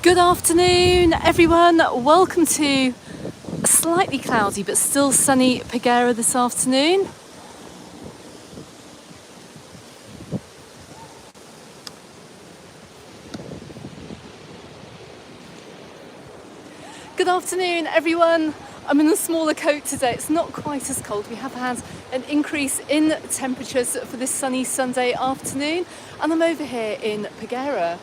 Good afternoon, everyone. Welcome to a slightly cloudy but still sunny Peguera this afternoon. Good afternoon, everyone. I'm in a smaller coat today. It's not quite as cold. We have had an increase in temperatures for this sunny Sunday afternoon, and I'm over here in Peguera.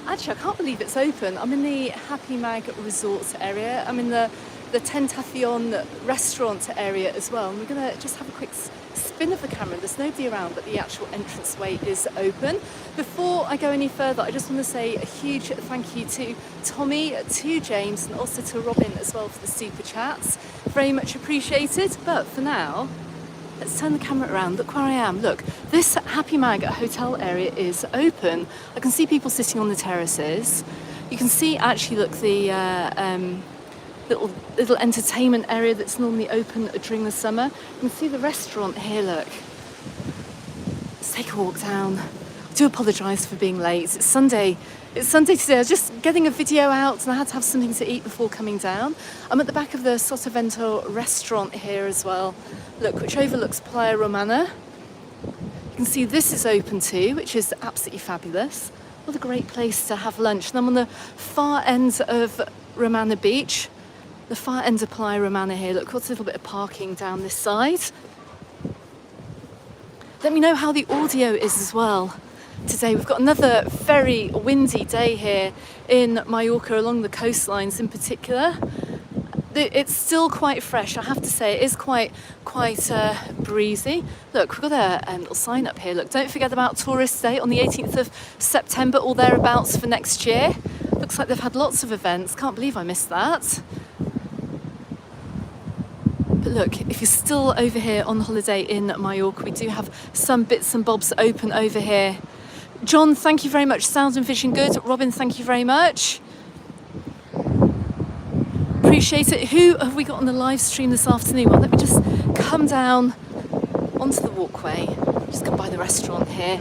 Actually, I can't believe it's open. I'm in the Happy Mag Resort area. I'm in the Tentacion restaurant area as well. And we're going to just have a quick spin of the camera. There's nobody around, but the actual entranceway is open. Before I go any further, I just want to say a huge thank you to Tommy, to James, and also to Robin as well for the super chats. Very much appreciated. But for now, let's turn the camera around. Look where I am. Look, this Happy Mag hotel area is open. I can see people sitting on the terraces. You can see actually, look, the little entertainment area that's normally open during the summer. You can see the restaurant here, look. Let's take a walk down. I do apologise for being late. It's Sunday. It's Sunday today. I was just getting a video out and I had to have something to eat before coming down. I'm at the back of the Sotavento restaurant here as well. Look, which overlooks Playa Romana. You can see this is open too, which is absolutely fabulous. What a great place to have lunch. And I'm on the far end of Romana Beach. The far end of Playa Romana here. Look, what's a little bit of parking down this side. Let me know how the audio is as well. Today we've got another very windy day here in Mallorca, along the coastlines in particular. It's still quite fresh, I have to say. It is quite breezy. Look, we've got a little sign up here. Look, don't forget about Tourist Day on the 18th of September or thereabouts for next year. Looks like they've had lots of events. Can't believe I missed that. But look, if you're still over here on holiday in Mallorca, we do have some bits and bobs open over here. John, thank you very much. Sound and vision good. Robin, thank you very much. Appreciate it. Who have we got on the live stream this afternoon? Well, let me just come down onto the walkway. Just come by the restaurant here.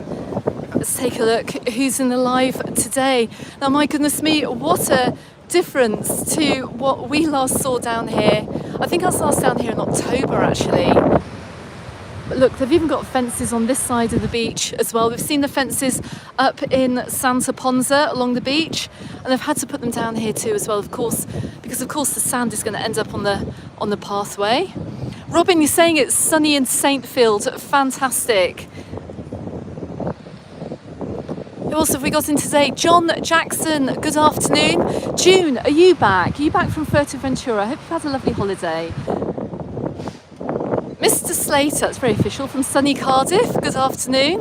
Let's take a look who's in the live today. Now, my goodness me, what a difference to what we last saw down here. I think I was last down here in October, actually. But look, they've even got fences on this side of the beach as well. We've seen the fences up in Santa Ponza along the beach, and they've had to put them down here too as well, of course, because of course the sand is going to end up on the pathway. Robin, you're saying it's sunny in Saintfield. Fantastic. Who else have we got in today? John Jackson, good afternoon. June, are you back? Are you back from Fuerteventura? I hope you've had a lovely holiday. Mr. Slater, it's very official, from sunny Cardiff, good afternoon.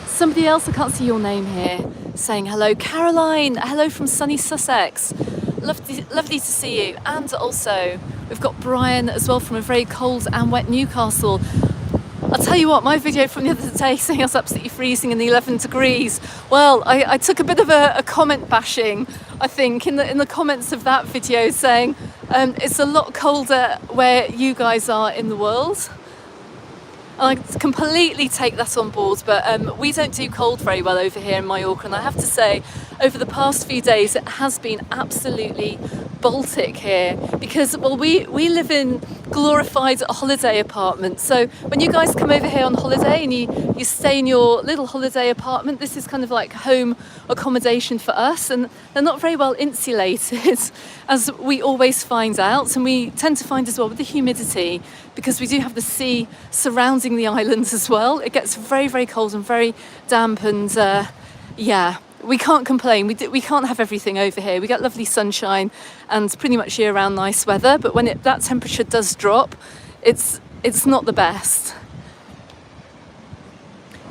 Somebody else, I can't see your name here, saying hello. Caroline, hello from sunny Sussex. Lovely to see you. And also, we've got Brian as well from a very cold and wet Newcastle. I'll tell you what, my video from the other day saying I was absolutely freezing in the 11 degrees. Well, I took a bit of a comment bashing, I think, in the comments of that video, saying it's a lot colder where you guys are in the world. And I completely take that on board, but we don't do cold very well over here in Mallorca, and I have to say, over the past few days, it has been absolutely Baltic here, because, well, we live in glorified holiday apartments. So when you guys come over here on holiday and you stay in your little holiday apartment, this is kind of like home accommodation for us, and they're not very well insulated, as we always find out, and we tend to find as well with the humidity, because we do have the sea surrounding the islands as well. It gets very, very cold and very damp, and yeah. We can't complain. We can't have everything over here. We get lovely sunshine and pretty much year-round nice weather. But when that temperature does drop, it's not the best.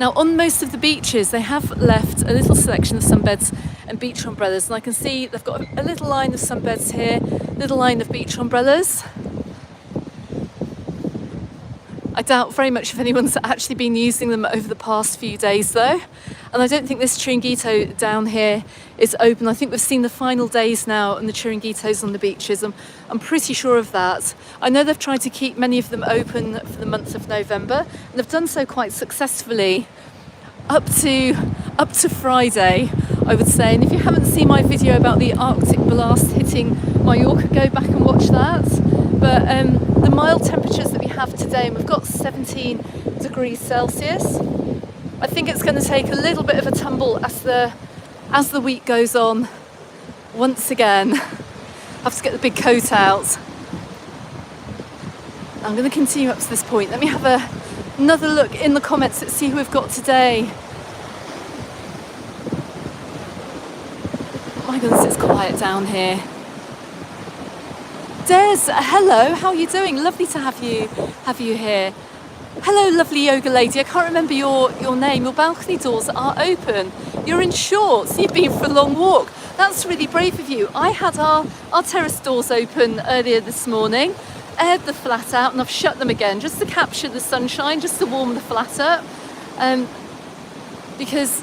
Now, on most of the beaches, they have left a little selection of sunbeds and beach umbrellas. And I can see they've got a little line of sunbeds here, little line of beach umbrellas. I doubt very much if anyone's actually been using them over the past few days though. And I don't think this chiringuito down here is open. I think we've seen the final days now and the chiringuitos on the beaches. I'm pretty sure of that. I know they've tried to keep many of them open for the month of November, and they've done so quite successfully up to Friday. I would say. And if you haven't seen my video about the Arctic blast hitting Mallorca, go back and watch that. But the mild temperatures that we have today, and we've got 17 degrees Celsius. I think it's going to take a little bit of a tumble as the week goes on. Once again, I have to get the big coat out. I'm going to continue up to this point. Let me have another look in the comments. Let's see who we've got today. My goodness, it's quiet down here. Des, hello, how are you doing? Lovely to have you here. Hello, lovely yoga lady. I can't remember your name. Your balcony doors are open. You're in shorts. You've been for a long walk. That's really brave of you. I had our terrace doors open earlier this morning, aired the flat out, and I've shut them again just to capture the sunshine, just to warm the flat up. Because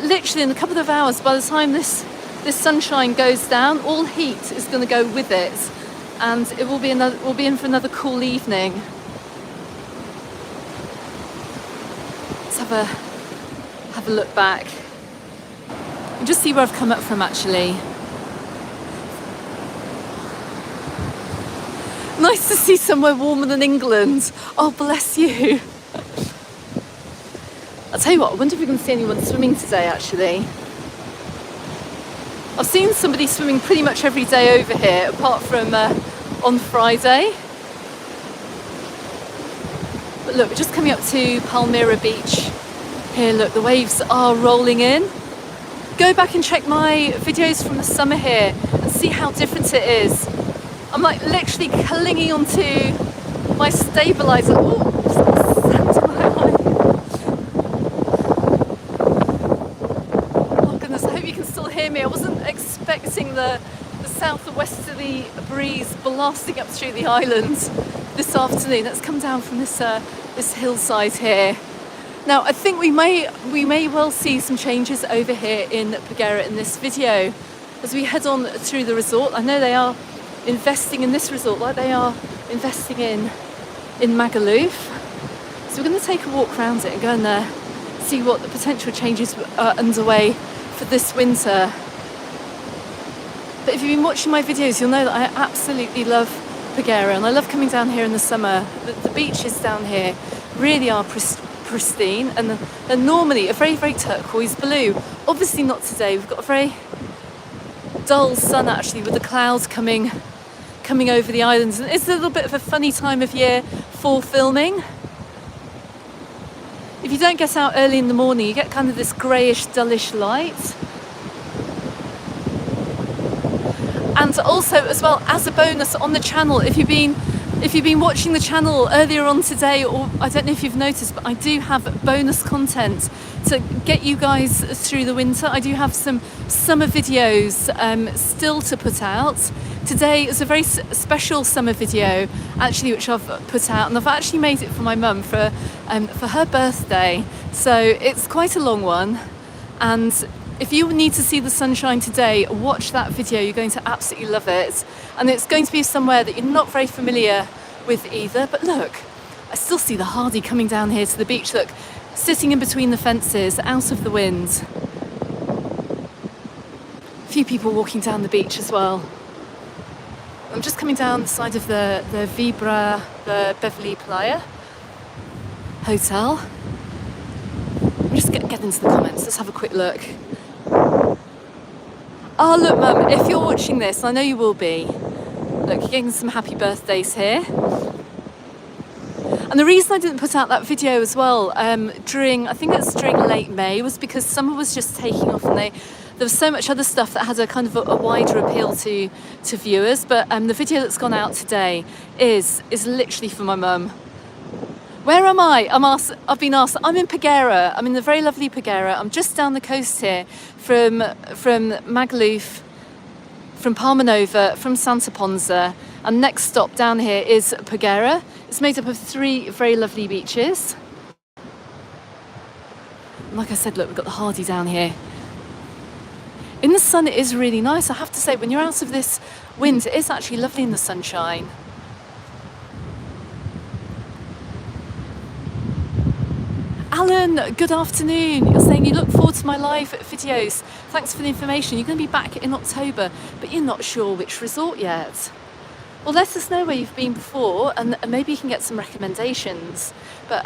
literally in a couple of hours, by the time this sunshine goes down, all heat is going to go with it, and we'll be in for another cool evening. Let's have a look back and just see where I've come up from actually. Nice to see somewhere warmer than England. Oh, bless you. I'll tell you what, I wonder if we can see anyone swimming today actually. I've seen somebody swimming pretty much every day over here, apart from on Friday. But look, we're just coming up to Palmyra Beach. Here, look, the waves are rolling in. Go back and check my videos from the summer here and see how different it is. I'm like literally clinging onto my stabiliser. Oh, sand on my eye. Oh goodness, I hope you can still hear me. I wasn't expecting the south-westerly breeze blasting up through the island this afternoon. That's come down from this hillside here. Now, I think we may well see some changes over here in Peguera in this video as we head on through the resort. I know they are investing in this resort like they are investing in Magaluf. So we're going to take a walk around it and go and see what the potential changes are underway for this winter. But if you've been watching my videos, you'll know that I absolutely love Peguera, and I love coming down here in the summer. The beaches down here really are pristine, and they're normally a very, very turquoise blue. Obviously not today. We've got a very dull sun actually, with the clouds coming over the islands. And it's a little bit of a funny time of year for filming. If you don't get out early in the morning, you get kind of this greyish, dullish light. And also, as well, as a bonus on the channel, if you've been watching the channel earlier on today, or I don't know if you've noticed, but I do have bonus content to get you guys through the winter. I do have some summer videos still to put out. Today is a very special summer video, actually, which I've put out, and I've actually made it for my mum for her birthday. So it's quite a long one, and if you need to see the sunshine today, watch that video. You're going to absolutely love it. And it's going to be somewhere that you're not very familiar with either. But look, I still see the Hardy coming down here to the beach. Look, sitting in between the fences, out of the wind. A few people walking down the beach as well. I'm just coming down the side of the Vibra, the Beverly Playa Hotel. We'll just get into the comments. Let's have a quick look. Oh, look, Mum, if you're watching this, I know you will be. Look, you're getting some happy birthdays here. And the reason I didn't put out that video as well during late May, was because summer was just taking off, and there was so much other stuff that had a kind of a wider appeal to viewers. But the video that's gone out today is literally for my mum. Where am I? I've been asked. I'm in Peguera. I'm in the very lovely Peguera. I'm just down the coast here from Magaluf, from Palma Nova, from Santa Ponza. And next stop down here is Peguera. It's made up of 3 very lovely beaches. And like I said, look, we've got the Hardy down here. In the sun, it is really nice. I have to say, when you're out of this wind, it is actually lovely in the sunshine. Alan, good afternoon. You're saying you look forward to my live videos. Thanks for the information. You're going to be back in October, but you're not sure which resort yet. Well, let us know where you've been before, and maybe you can get some recommendations. But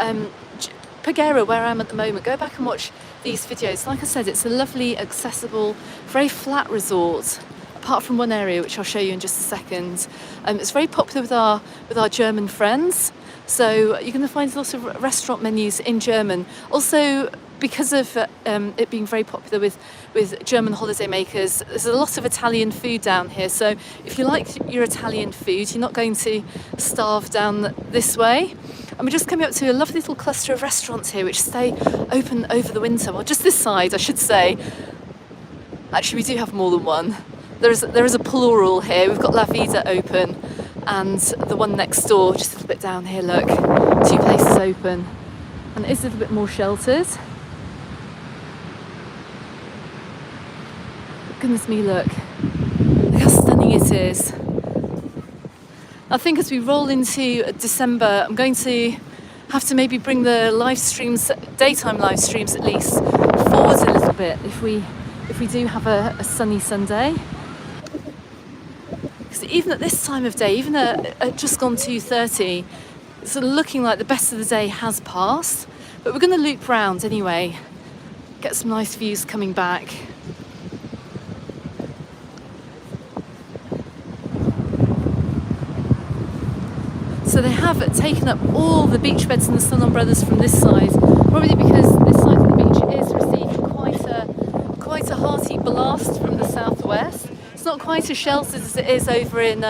Peguera, where I am at the moment, go back and watch these videos. Like I said, it's a lovely, accessible, very flat resort, apart from one area which I'll show you in just a second. It's very popular with our German friends, so you're going to find lots of restaurant menus in German. Also, because of it being very popular with German holidaymakers, there's a lot of Italian food down here. So if you like your Italian food, you're not going to starve down this way. And we're just coming up to a lovely little cluster of restaurants here which stay open over the winter. Well, just this side, I should say. Actually, we do have more than one. There is a plural here. We've got La Vida open, and the one next door, just a little bit down here, look, 2 places open. And it is a little bit more sheltered. Goodness me, look how stunning it is. I think as we roll into December, I'm going to have to maybe bring the live streams, daytime live streams at least, forward a little bit if we do have a sunny Sunday. Because even at this time of day, even at just gone 2:30, it's sort of looking like the best of the day has passed. But we're going to loop round anyway, get some nice views coming back. So they have taken up all the beach beds and the sun umbrellas from this side, probably because this side of the beach is receiving quite a hearty blast from the southwest. It's not quite as sheltered as it is over in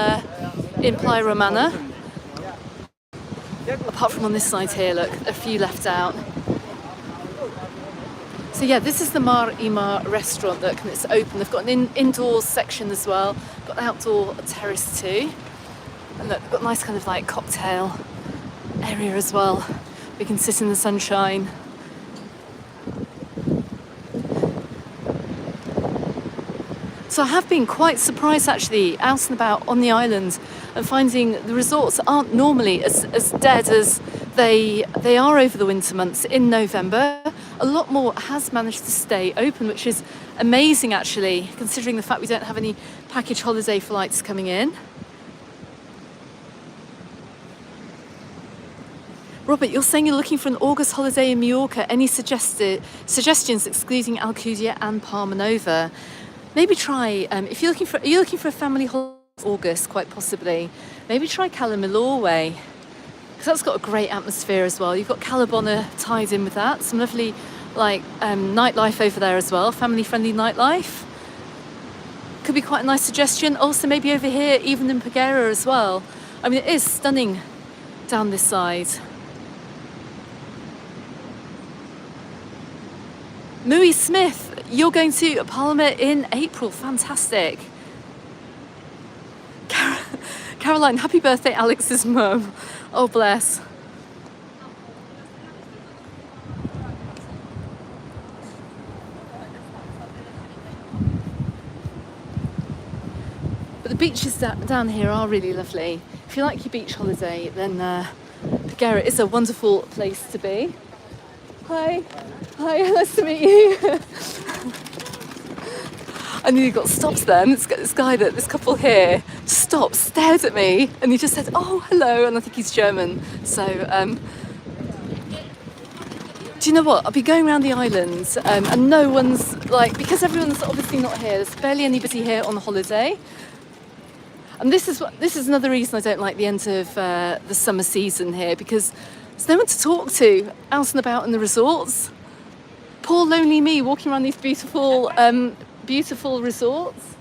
Playa Romana. Apart from on this side here, look, a few left out. So yeah, this is the Mar y Mar restaurant, look, and it's open. They've got an indoors section as well, got an outdoor terrace too. And look, they've got a nice kind of like cocktail area as well. We can sit in the sunshine. So I have been quite surprised actually out and about on the island and finding the resorts aren't normally as dead as they are over the winter months in November. A lot more has managed to stay open, which is amazing actually, considering the fact we don't have any package holiday flights coming in. Robert, you're saying you're looking for an August holiday in Mallorca. Any suggestions excluding Alcudia and Palma Nova? Maybe try, if you're looking for a family holiday in August, quite possibly, maybe try Cala Milorway, because that's got a great atmosphere as well. You've got Calabona tied in with that. Some lovely nightlife over there as well, family-friendly nightlife. Could be quite a nice suggestion. Also maybe over here, even in Peguera as well. I mean, it is stunning down this side. Mui Smith, you're going to Palma in April. Fantastic. Caroline, happy birthday, Alex's mum. Oh, bless. But the beaches down here are really lovely. If you like your beach holiday, then Peguera is a wonderful place to be. Hi, nice to meet you. I nearly got stopped then. This couple here stopped, stared at me, and he just said, "Oh, hello," and I think he's German. So, do you know what? I'll be going around the island, and no one's because everyone's obviously not here. There's barely anybody here on holiday. And this is another reason I don't like the end of the summer season here, because there's no one to talk to out and about in the resorts. Poor lonely me walking around these beautiful resorts.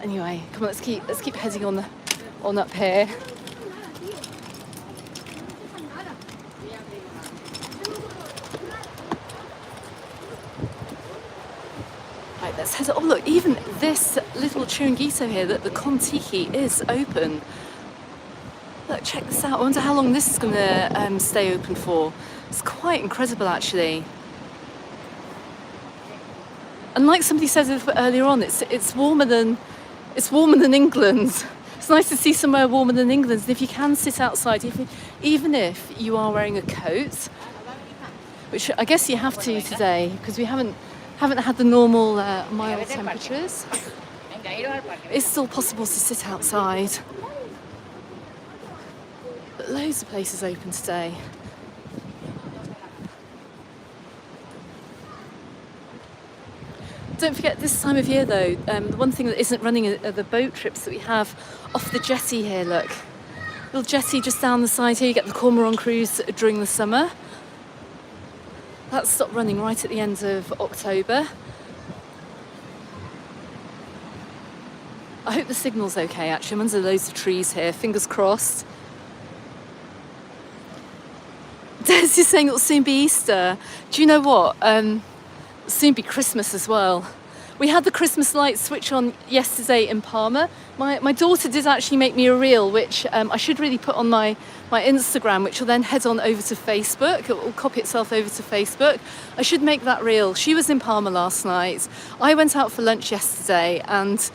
Anyway, come on, let's keep heading on up here. Right, let's head. Oh look, even this little chiringuito here, the Kontiki, is open. Look, check this out. I wonder how long this is going to stay open for. It's quite incredible, actually. And like somebody said a little bit earlier on, it's warmer than England. It's nice to see somewhere warmer than England. And if you can sit outside, even if you are wearing a coat, which I guess you have to today because we haven't had the normal mild temperatures. It's still possible to sit outside. But loads of places open today. Don't forget this time of year though, the one thing that isn't running are the boat trips that we have off the jetty here, look. Little jetty just down the side here, you get the Cormorant cruise during the summer. That stopped running right at the end of October. I hope the signal's okay actually, I'm under loads of trees here, fingers crossed. Des is saying it'll soon be Easter. Do you know what? It'll soon be Christmas as well. We had the Christmas lights switch on yesterday in Palma. My daughter did actually make me a reel, which I should really put on my Instagram, which will then head on over to Facebook. It will copy itself over to Facebook. I should make that reel. She was in Palma last night. I went out for lunch yesterday, and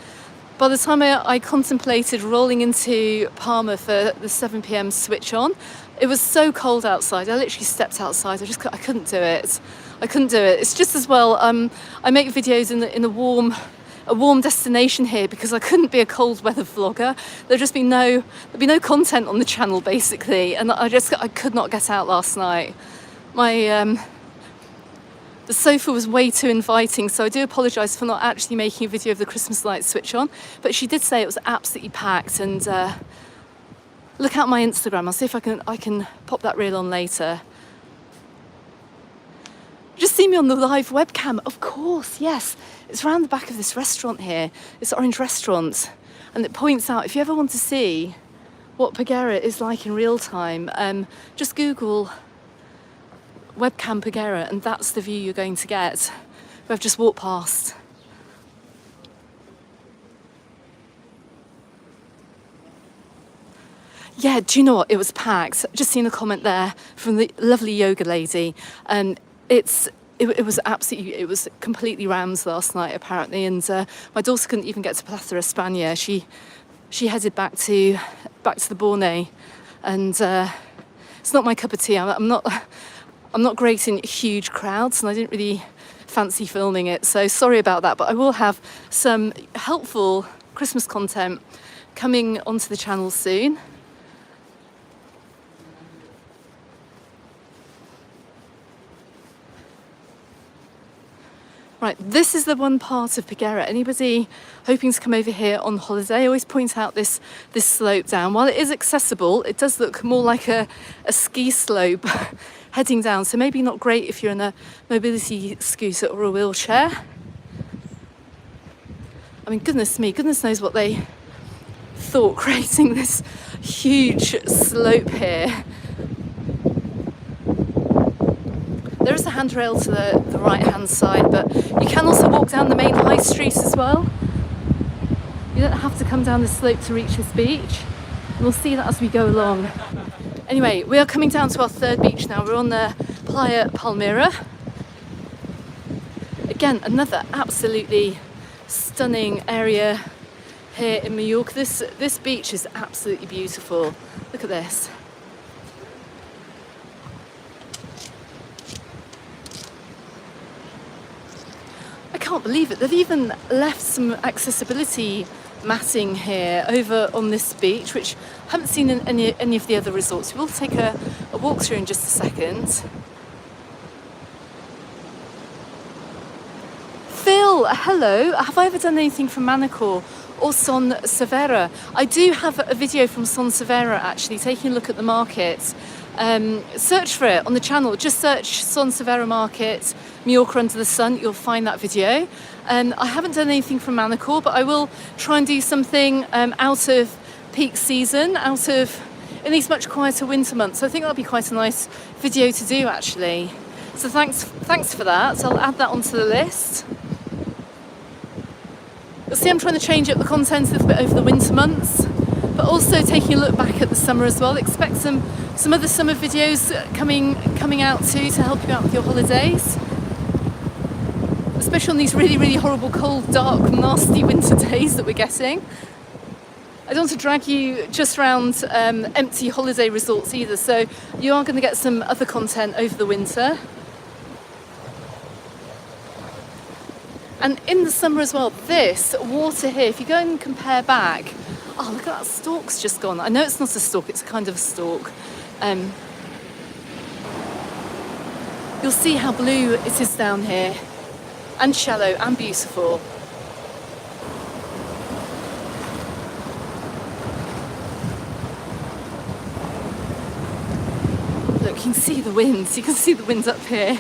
by the time I contemplated rolling into Palma for the 7 p.m. switch on, it was so cold outside. I literally stepped outside. I couldn't do it. I couldn't do it. It's just as well. I make videos in a warm destination here because I couldn't be a cold weather vlogger. There'd be no content on the channel basically, and I could not get out last night. The sofa was way too inviting, so I do apologise for not actually making a video of the Christmas lights switch on. But she did say it was absolutely packed, and look out my Instagram. I'll see if I can pop that reel on later. Just see me on the live webcam, of course, yes. It's around the back of this restaurant here, this orange restaurant, and it points out, if you ever want to see what Peguera is like in real time, just Google webcam Paguera, and that's the view you're going to get. I've just walked past. Yeah, do you know what? It was packed. Just seen a comment there from the lovely yoga lady. It was completely rammed last night apparently, and my daughter couldn't even get to Plaza España. She headed back to the Borne, and it's not my cup of tea. I'm not great in huge crowds, and I didn't really fancy filming it, so sorry about that, but I will have some helpful Christmas content coming onto the channel soon. Right, this is the one part of Peguera. Anybody hoping to come over here on holiday, I always point out this slope down. While it is accessible, it does look more like a ski slope heading down, so maybe not great if you're in a mobility scooter or a wheelchair. I mean, goodness me, goodness knows what they thought creating this huge slope here. There is a handrail to the right-hand side, but you can also walk down the main high street as well. You don't have to come down the slope to reach this beach. And we'll see that as we go along. Anyway, we are coming down to our third beach now. We're on the Playa Palmira. Again, another absolutely stunning area here in Mallorca. This beach is absolutely beautiful. Look at this. I can't believe it. They've even left some accessibility matting here over on this beach, which I haven't seen in any of the other resorts. We'll take a walk through in just a second. Phil, hello. Have I ever done anything from Manacor or Son Servera? I do have a video from Son Servera actually, taking a look at the market. Search for it on the channel. Just search Son Servera Market, Mallorca under the sun. You'll find that video. I haven't done anything from Manacor, but I will try and do something out of peak season, in these much quieter winter months. So I think that'll be quite a nice video to do actually. So thanks for that. I'll add that onto the list. You'll see I'm trying to change up the content a little bit over the winter months, but also taking a look back at the summer as well. Expect some other summer videos coming out too to help you out with your holidays, especially on these really, really horrible, cold, dark, nasty winter days that we're getting. I don't want to drag you just around empty holiday resorts either, so you are going to get some other content over the winter. And in the summer as well, this water here, if you go and compare back, oh, look at that stalk's just gone. I know it's not a stalk, it's kind of a stalk. You'll see how blue it is down here, and shallow and beautiful. Look, you can see the winds. You can see the winds up here.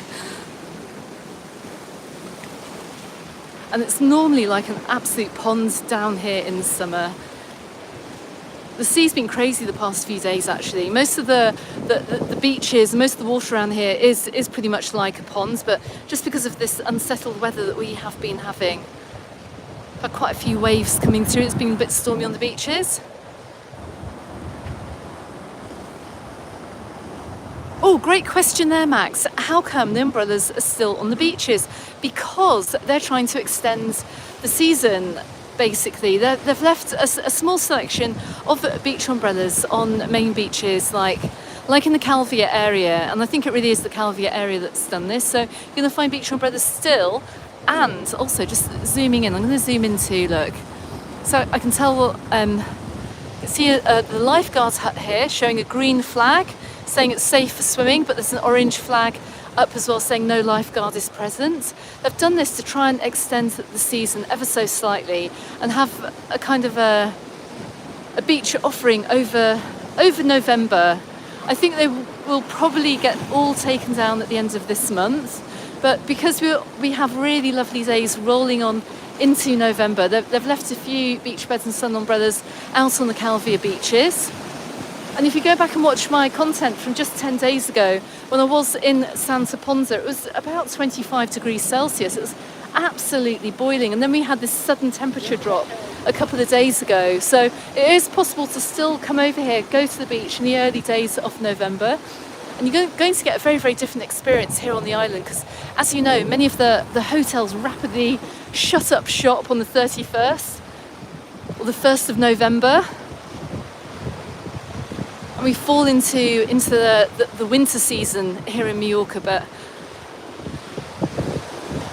And it's normally like an absolute pond down here in the summer. The sea's been crazy the past few days, actually. Most of the beaches, most of the water around here is pretty much like a pond, but just because of this unsettled weather that we have been having, we've had quite a few waves coming through. It's been a bit stormy on the beaches. Oh, great question there, Max. How come the umbrellas are still on the beaches? Because they're trying to extend the season, basically. They've left a small selection of beach umbrellas on main beaches, like in the Calvia area. And I think it really is the Calvia area that's done this. So you're going to find beach umbrellas still. And also, just zooming in, I'm going to zoom in too, look. So I can tell, see the lifeguard's hut here showing a green flag, saying it's safe for swimming, but there's an orange flag up as well saying no lifeguard is present. They've done this to try and extend the season ever so slightly and have a kind of a beach offering over November. I think they will probably get all taken down at the end of this month, but because we have really lovely days rolling on into November, they've left a few beach beds and sun umbrellas out on the Calvia beaches. And if you go back and watch my content from just 10 days ago, when I was in Santa Ponza, it was about 25 degrees Celsius. It was absolutely boiling. And then we had this sudden temperature drop a couple of days ago. So it is possible to still come over here, go to the beach in the early days of November. And you're going to get a very, very different experience here on the island because, as you know, many of the hotels rapidly shut up shop on the 31st or the 1st of November. We fall into the winter season here in Mallorca, but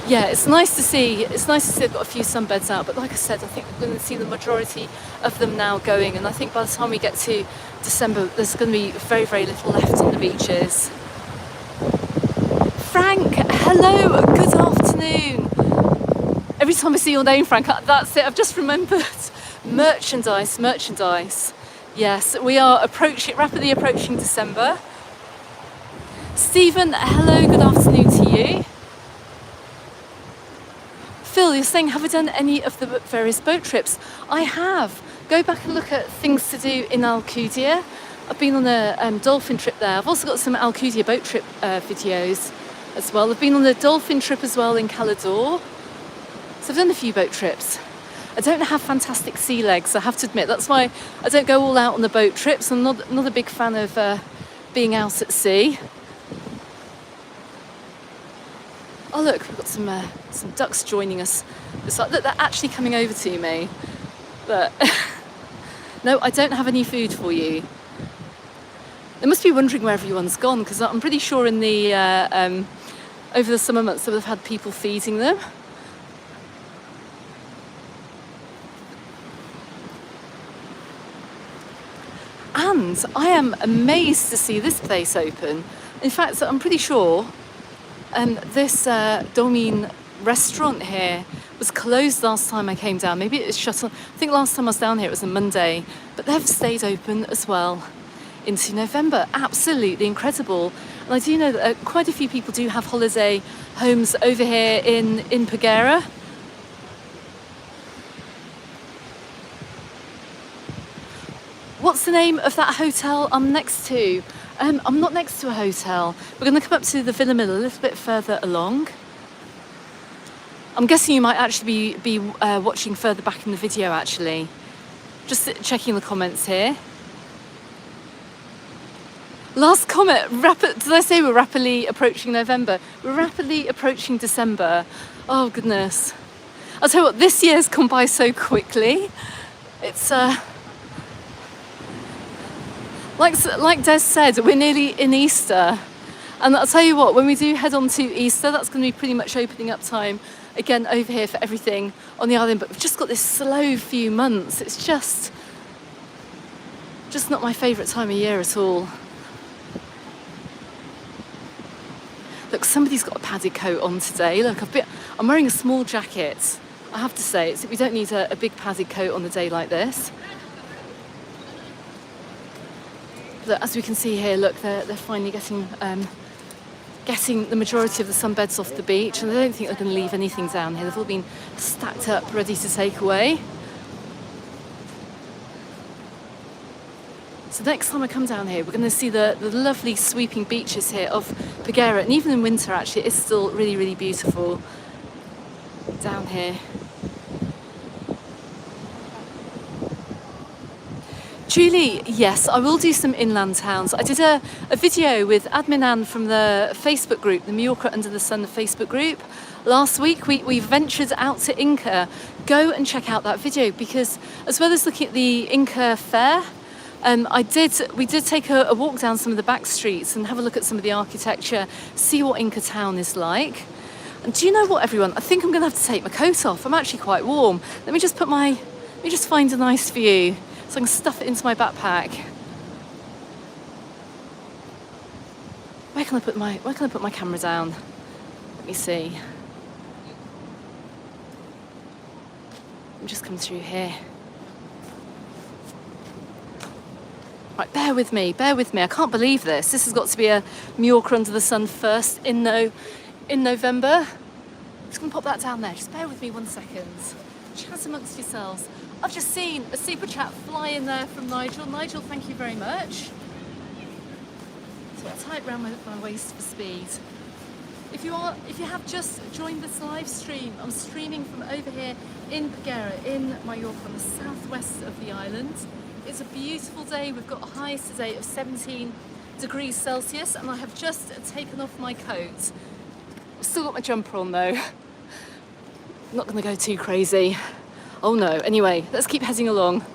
yeah, it's nice to see. It's nice to see they've got a few sunbeds out, but like I said, I think we're going to see the majority of them now going, and I think by the time we get to December, there's going to be very, very little left on the beaches. Frank, hello, good afternoon. Every time I see your name, Frank, that's it. I've just remembered. Merchandise. Yes, we are rapidly approaching December. Stephen, hello, good afternoon to you. Phil, you're saying, have I done any of the various boat trips? I have. Go back and look at things to do in Alcudia. I've been on a dolphin trip there. I've also got some Alcudia boat trip videos as well. I've been on a dolphin trip as well in Calador. So I've done a few boat trips. I don't have fantastic sea legs, I have to admit. That's why I don't go all out on the boat trips. I'm not a big fan of being out at sea. Oh look, we've got some ducks joining us. It's like, look, they're actually coming over to me. But no, I don't have any food for you. They must be wondering where everyone's gone, because I'm pretty sure in the over the summer months they would have had people feeding them. And I am amazed to see this place open. In fact, I'm pretty sure this Domaine restaurant here was closed last time I came down. Maybe it was shut on. I think last time I was down here it was a Monday, but they've stayed open as well into November. Absolutely incredible. And I do know that quite a few people do have holiday homes over here in Peguera. What's the name of that hotel I'm next to? I'm not next to a hotel. We're going to come up to the Villa Mill a little bit further along. I'm guessing you might actually be watching further back in the video, actually. Just checking the comments here. Last comment, did I say we're rapidly approaching November? We're rapidly approaching December. Oh, goodness. I'll tell you what, this year's gone by so quickly. It's... Like Des said, we're nearly in Easter. And I'll tell you what, when we do head on to Easter, that's going to be pretty much opening up time again over here for everything on the island. But we've just got this slow few months. It's just not my favourite time of year at all. Look, somebody's got a padded coat on today. Look, I'm wearing a small jacket. I have to say, we don't need a big padded coat on a day like this. But as we can see here, look, they're finally getting the majority of the sunbeds off the beach, and I don't think they're going to leave anything down here. They've all been stacked up, ready to take away. So next time I come down here, we're going to see the lovely sweeping beaches here of Paguera, and even in winter actually it's still really, really beautiful down here. Julie, yes, I will do some inland towns. I did a video with Admin Anne from the Facebook group, the Mallorca Under the Sun Facebook group. Last week we ventured out to Inca. Go and check out that video, because as well as looking at the Inca fair, we did take a walk down some of the back streets and have a look at some of the architecture, see what Inca town is like. And do you know what, everyone? I think I'm going to have to take my coat off. I'm actually quite warm. Let me just find a nice view so I can stuff it into my backpack. Where can I put my camera down? Let me see. Let me just come through here. Right, bear with me. I can't believe this. This has got to be a Mallorca Under the Sun first in November. Just going to pop that down there. Just bear with me 1 second. Chat amongst yourselves. I've just seen a super chat fly in there from Nigel. Nigel, thank you very much. So I'll tie it around my waist for speed. If you have just joined this live stream, I'm streaming from over here in Peguera, in Mallorca, on the southwest of the island. It's a beautiful day. We've got a high today of 17 degrees Celsius, and I have just taken off my coat. I've still got my jumper on though. I'm not going to go too crazy. Oh no. Anyway, let's keep heading along.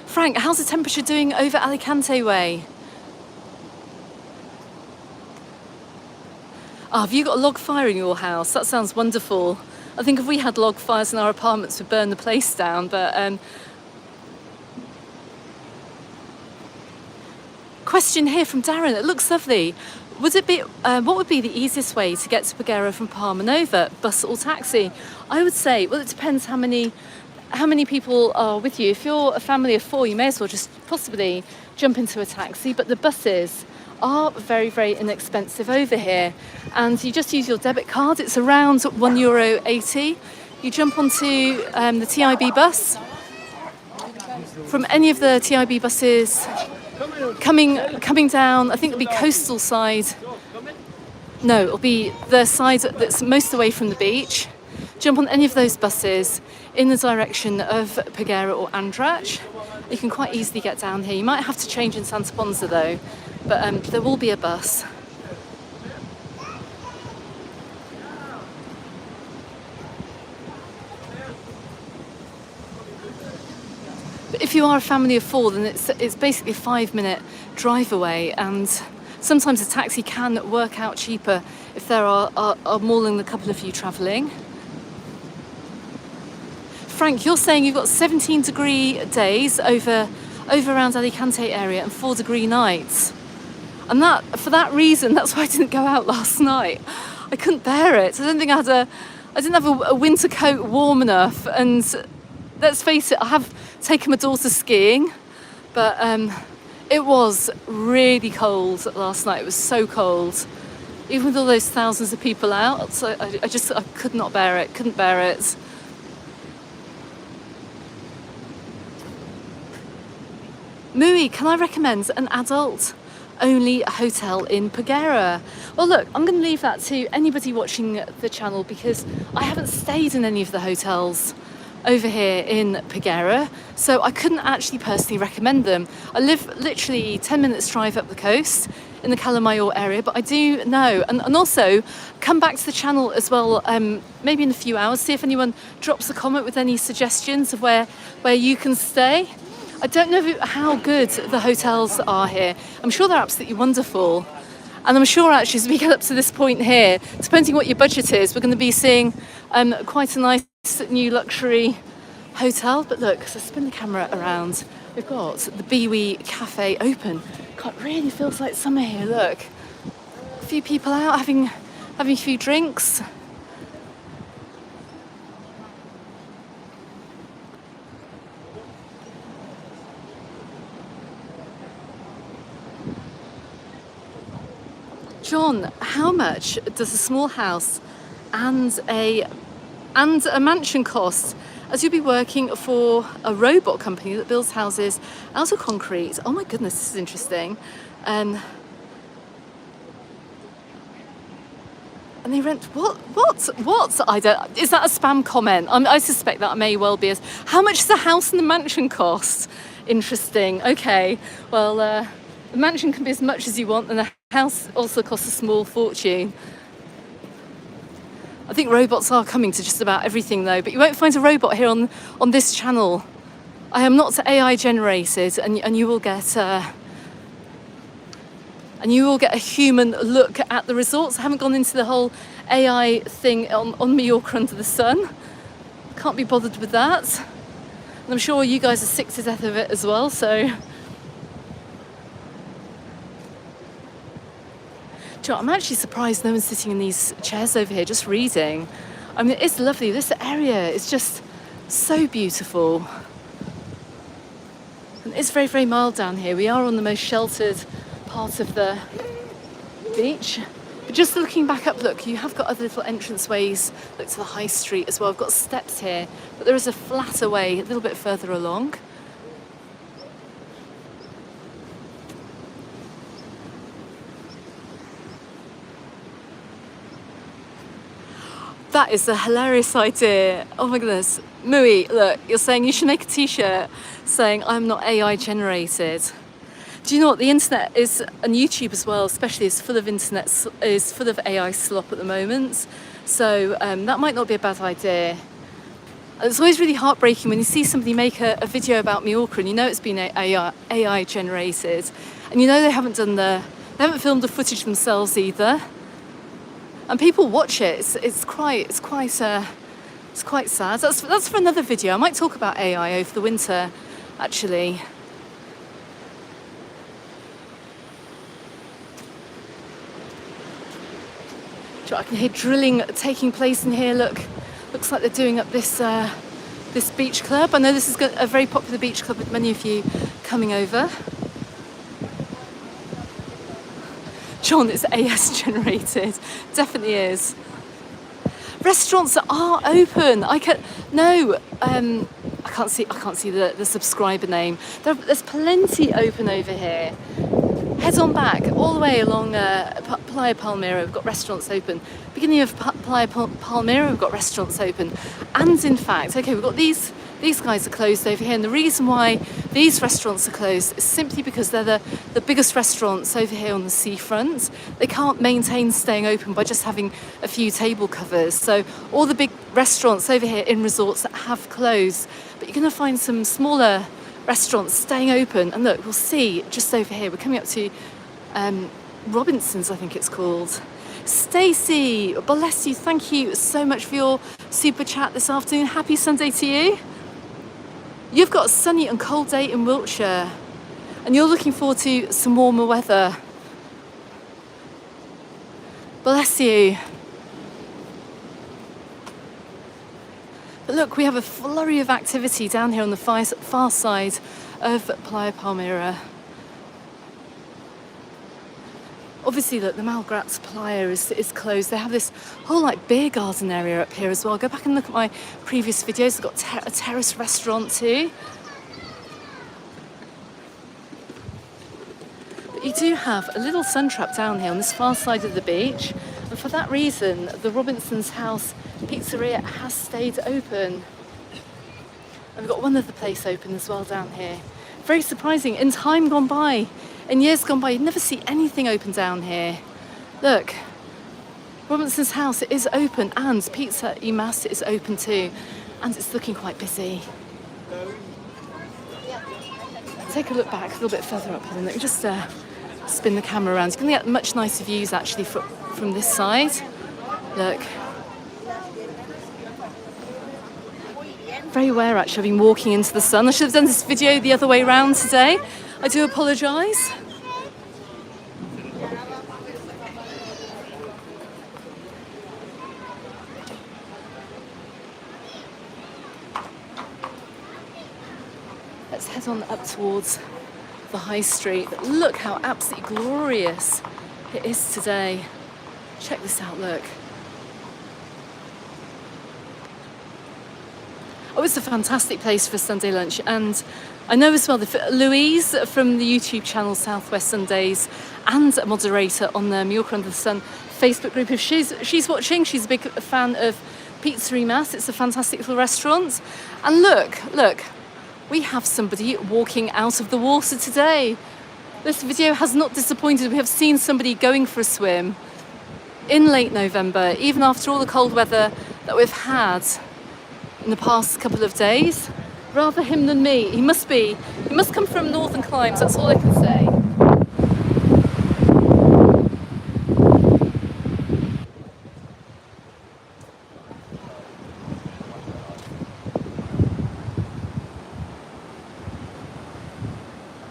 Frank, how's the temperature doing over Alicante way? Oh, have you got a log fire in your house? That sounds wonderful. I think if we had log fires in our apartments, we'd burn the place down. But question here from Darren. It looks lovely. Would it be? What would be the easiest way to get to Paguera from Palma Nova? Bus or taxi? I would say, well, it depends how many people are with you. If you're a family of 4, you may as well just possibly jump into a taxi. But the buses are very, very inexpensive over here, and you just use your debit card. It's around €1.80. You jump onto the TIB bus. From any of the TIB buses coming down, I think it'll be coastal side. No, it'll be the side that's most away from the beach. Jump on any of those buses in the direction of Peguera or Andratx. You can quite easily get down here. You might have to change in Santa Ponsa though, but there will be a bus. But if you are a family of 4, then it's basically a 5-minute drive away, and sometimes a taxi can work out cheaper if there are more than a couple of you travelling. Frank, you're saying you've got 17-degree days over around Alicante area and 4-degree nights. And for that reason, that's why I didn't go out last night. I couldn't bear it. I didn't have a winter coat warm enough. And let's face it, I have taken my daughter skiing, but it was really cold last night. It was so cold. Even with all those thousands of people out, so I could not bear it, couldn't bear it. Mui, can I recommend an adult-only hotel in Peguera? Well, look, I'm going to leave that to anybody watching the channel, because I haven't stayed in any of the hotels over here in Peguera, so I couldn't actually personally recommend them. I live literally 10 minutes drive up the coast in the Calamayor area, but I do know, and also come back to the channel as well, maybe in a few hours, see if anyone drops a comment with any suggestions of where you can stay. I don't know how good the hotels are here. I'm sure they're absolutely wonderful. And I'm sure actually as we get up to this point here, depending what your budget is, we're going to be seeing quite a nice new luxury hotel. But look, so spin the camera around. We've got the Biwi Cafe open. God, it really feels like summer here, look. A few people out having a few drinks. John, how much does a small house and a mansion cost? As you'll be working for a robot company that builds houses out of concrete. Oh my goodness, this is interesting. And they rent what? I don't. Is that a spam comment? I suspect that may well be. How much does the house and the mansion cost? Interesting. Okay. Well, the mansion can be as much as you want, and the house also costs a small fortune. I think robots are coming to just about everything though, but you won't find a robot here on this channel. I am not AI generated, and you will get a human look at the resorts. I haven't gone into the whole AI thing on Mallorca under the sun. Can't be bothered with that. And I'm sure you guys are sick to death of it as well, so. Do you know, I'm actually surprised no one's sitting in these chairs over here just reading. I mean, it's lovely. This area is just so beautiful. And it's very, very mild down here. We are on the most sheltered part of the beach. But just looking back up, look, you have got other little entranceways, look to the high street as well. I've got steps here, but there is a flatter way a little bit further along. That is a hilarious idea. Oh my goodness. Mui, look, you're saying you should make a t-shirt saying I'm not AI generated. Do you know what? The internet is, and YouTube as well, especially, is full of AI slop at the moment. So that might not be a bad idea. And it's always really heartbreaking when you see somebody make a video about Mallorca and you know it's been AI generated, and you know they haven't filmed the footage themselves either. And people watch it. It's quite sad. That's for another video. I might talk about AI over the winter, actually. I can hear drilling taking place in here. Look, looks like they're doing up this beach club. I know this is a very popular beach club with many of you coming over. John, it's AS generated. Definitely is. Restaurants are open. I can't see the subscriber name. There's plenty open over here. Head on back all the way along Playa Palmera. We've got restaurants open. Beginning of Playa Palmera, we've got restaurants open. And in fact, okay, we've got these guys are closed over here, and the reason why these restaurants are closed is simply because they're the biggest restaurants over here on the seafront. They can't maintain staying open by just having a few table covers. So all the big restaurants over here in resorts that have closed, but you're going to find some smaller restaurants staying open. And look, we'll see just over here, we're coming up to Robinson's, I think it's called. Stacey, bless you, thank you so much for your super chat this afternoon. Happy Sunday to you. You've got a sunny and cold day in Wiltshire, and you're looking forward to some warmer weather. Bless you. But look, we have a flurry of activity down here on the far side of Playa Palmera. Obviously, look, the Malgrat's Playa is closed. They have this whole beer garden area up here as well. Go back and look at my previous videos. They've got a terrace restaurant too. But you do have a little sun trap down here on this far side of the beach. And for that reason, the Robinson's House Pizzeria has stayed open. And we've got one other place open as well down here. Very surprising. In time gone by, in years gone by, you'd never see anything open down here. Look, Robinson's House is open, and Pizza y Mas is open too, and it's looking quite busy. take a look back a little bit further up. Let me just spin the camera around. You're going to get much nicer views actually from this side. Look. Very aware actually, I've been walking into the sun. I should have done this video the other way around today. I do apologise. Let's head on up towards the high street. Look how absolutely glorious it is today. Check this out, look. Oh, it's a fantastic place for Sunday lunch, and I know as well Louise from the YouTube channel Southwest Sundays and a moderator on the Mallorca Under the Sun Facebook group. If she's watching, she's a big fan of Pizzeria Mas. It's a fantastic little restaurant. And look, we have somebody walking out of the water today. This video has not disappointed. We have seen somebody going for a swim in late November, even after all the cold weather that we've had in the past couple of days. Rather him than me. He must come from northern climes, that's all I can say.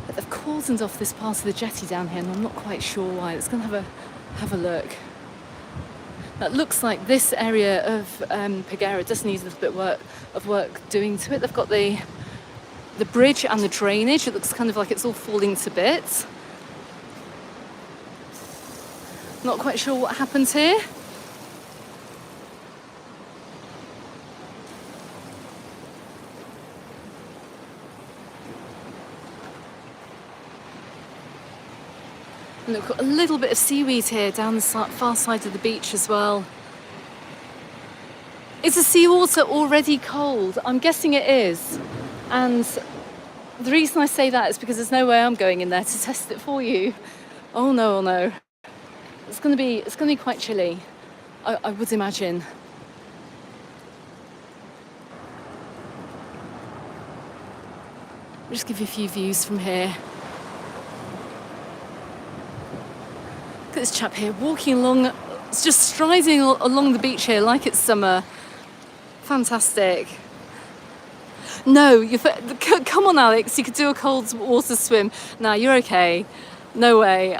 But they've cordoned off this part of the jetty down here, and I'm not quite sure why. Let's go and have a look. That looks like this area of Peguera does need a little bit of work doing to it. They've got the bridge and the drainage. It looks kind of like it's all falling to bits. Not quite sure what happened here. And we've got a little bit of seaweed here down the far side of the beach as well. Is the seawater already cold? I'm guessing it is. And the reason I say that is because there's no way I'm going in there to test it for you. Oh no. It's going to be quite chilly, I would imagine. I'll just give you a few views from here. Look at this chap here walking along, just striding along the beach here like it's summer. Fantastic. No, come on, Alex, you could do a cold water swim. No, you're okay. No way.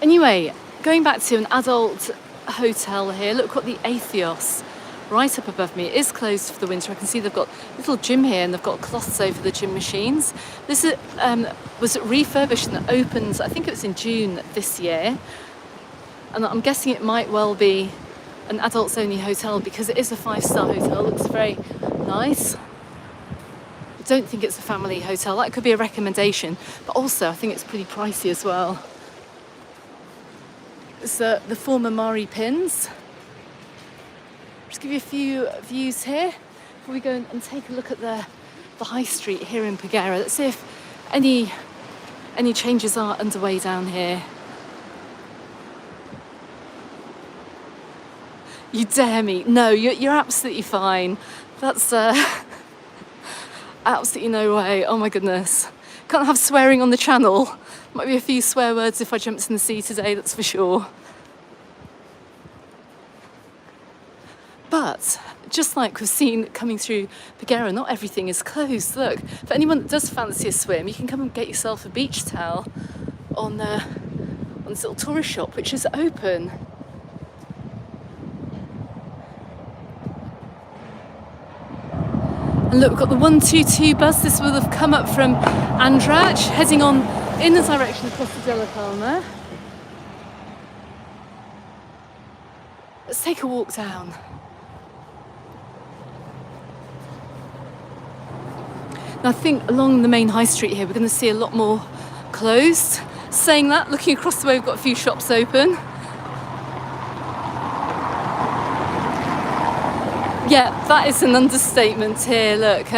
Anyway, going back to an adult hotel here, look what the Atheos right up above me. It is closed for the winter. I can see they've got a little gym here and they've got cloths over the gym machines. This was refurbished and opened, I think it was in June this year. And I'm guessing it might well be an adults only hotel because it is a 5-star hotel. It looks very nice. I don't think it's a family hotel. That could be a recommendation. But also I think it's pretty pricey as well. It's the former Mari Pins. Just give you a few views here before we go and take a look at the high street here in Paguera. Let's see if any changes are underway down here. You dare me? No, you're absolutely fine. That's absolutely no way. Oh my goodness. Can't have swearing on the channel. Might be a few swear words if I jumped in the sea today, that's for sure. But just like we've seen coming through Peguera, not everything is closed. Look, for anyone that does fancy a swim, you can come and get yourself a beach towel on this little tourist shop, which is open. And look, we've got the 122 bus. This will have come up from Andrach, heading on in the direction of Costa de la Palma. Let's take a walk down. Now I think along the main high street here, we're going to see a lot more closed. Saying that, looking across the way, we've got a few shops open. Yeah, that is an understatement here. Look,